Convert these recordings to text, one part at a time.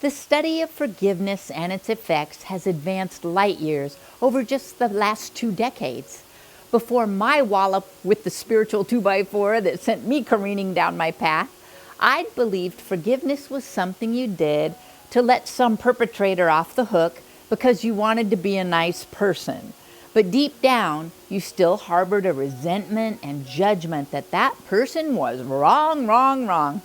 The study of forgiveness and its effects has advanced light years over just the last 2 decades. Before my wallop with the spiritual 2x4 that sent me careening down my path, I'd believed forgiveness was something you did to let some perpetrator off the hook because you wanted to be a nice person. But deep down, you still harbored a resentment and judgment that that person was wrong.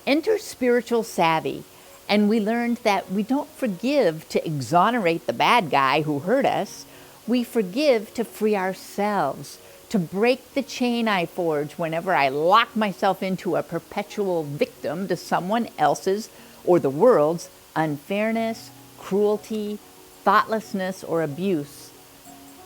Enter spiritual savvy, and we learned that we don't forgive to exonerate the bad guy who hurt us. We forgive to free ourselves, to break the chain I forge whenever I lock myself into a perpetual victim to someone else's or the world's unfairness, cruelty, thoughtlessness, or abuse.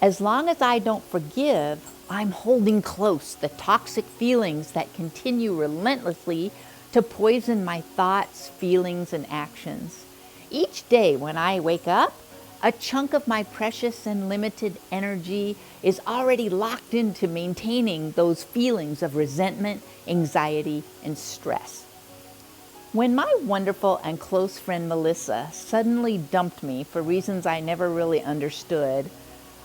As long as I don't forgive, I'm holding close the toxic feelings that continue relentlessly to poison my thoughts, feelings, and actions. Each day when I wake up, a chunk of my precious and limited energy is already locked into maintaining those feelings of resentment, anxiety, and stress. When my wonderful and close friend Melissa suddenly dumped me for reasons I never really understood,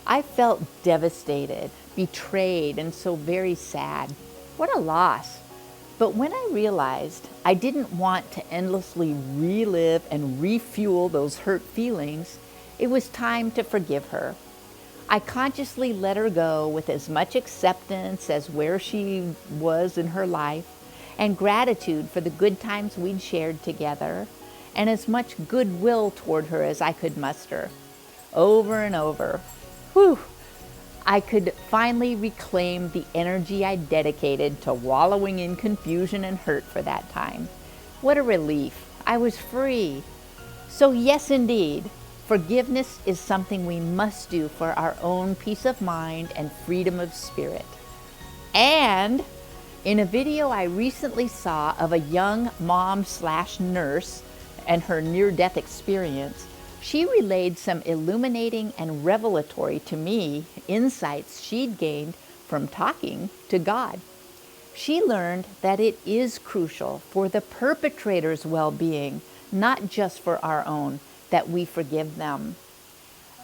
I felt devastated, betrayed, and so very sad. What a loss. But when I realized I didn't want to endlessly relive and refuel those hurt feelings, it was time to forgive her. I consciously let her go with as much acceptance as where she was in her life, and gratitude for the good times we'd shared together, and as much goodwill toward her as I could muster. Over and over. Whew! I could finally reclaim the energy I dedicated to wallowing in confusion and hurt for that time. What a relief. I was free. So yes, indeed, forgiveness is something we must do for our own peace of mind and freedom of spirit. And in a video I recently saw of a young mom/nurse and her near-death experience, she relayed some illuminating and revelatory to me insights she'd gained from talking to God. She learned that it is crucial for the perpetrator's well-being, not just for our own, that we forgive them.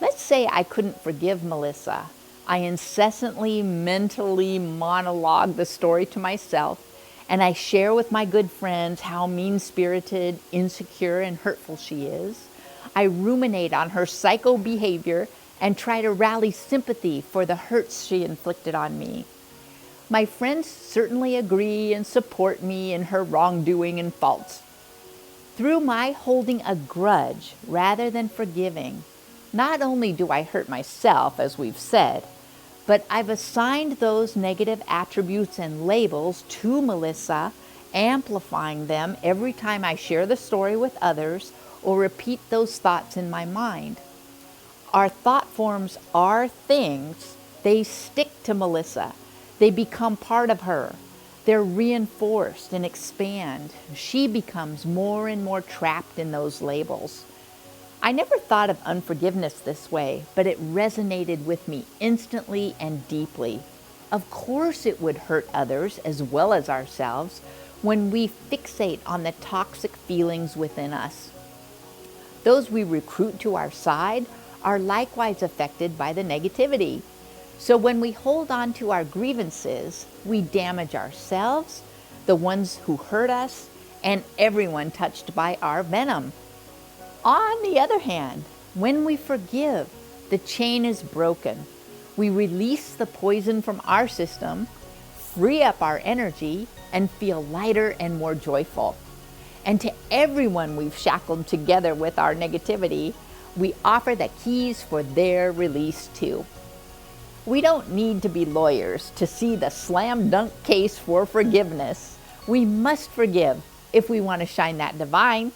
Let's say I couldn't forgive Melissa. I incessantly mentally monologue the story to myself, and I share with my good friends how mean-spirited, insecure, and hurtful she is. I ruminate on her psycho behavior and try to rally sympathy for the hurts she inflicted on me. My friends certainly agree and support me in her wrongdoing and faults. Through my holding a grudge rather than forgiving, not only do I hurt myself, as we've said, but I've assigned those negative attributes and labels to Melissa, amplifying them every time I share the story with others or repeat those thoughts in my mind. Our thought forms are things. They stick to Melissa. They become part of her. They're reinforced and expand. She becomes more and more trapped in those labels. I never thought of unforgiveness this way, but it resonated with me instantly and deeply. Of course it would hurt others as well as ourselves when we fixate on the toxic feelings within us. Those we recruit to our side are likewise affected by the negativity. So when we hold on to our grievances, we damage ourselves, the ones who hurt us, and everyone touched by our venom. On the other hand, when we forgive, the chain is broken. We release the poison from our system, free up our energy, and feel lighter and more joyful. And to everyone we've shackled together with our negativity, we offer the keys for their release too. We don't need to be lawyers to see the slam dunk case for forgiveness. We must forgive if we want to shine that divine.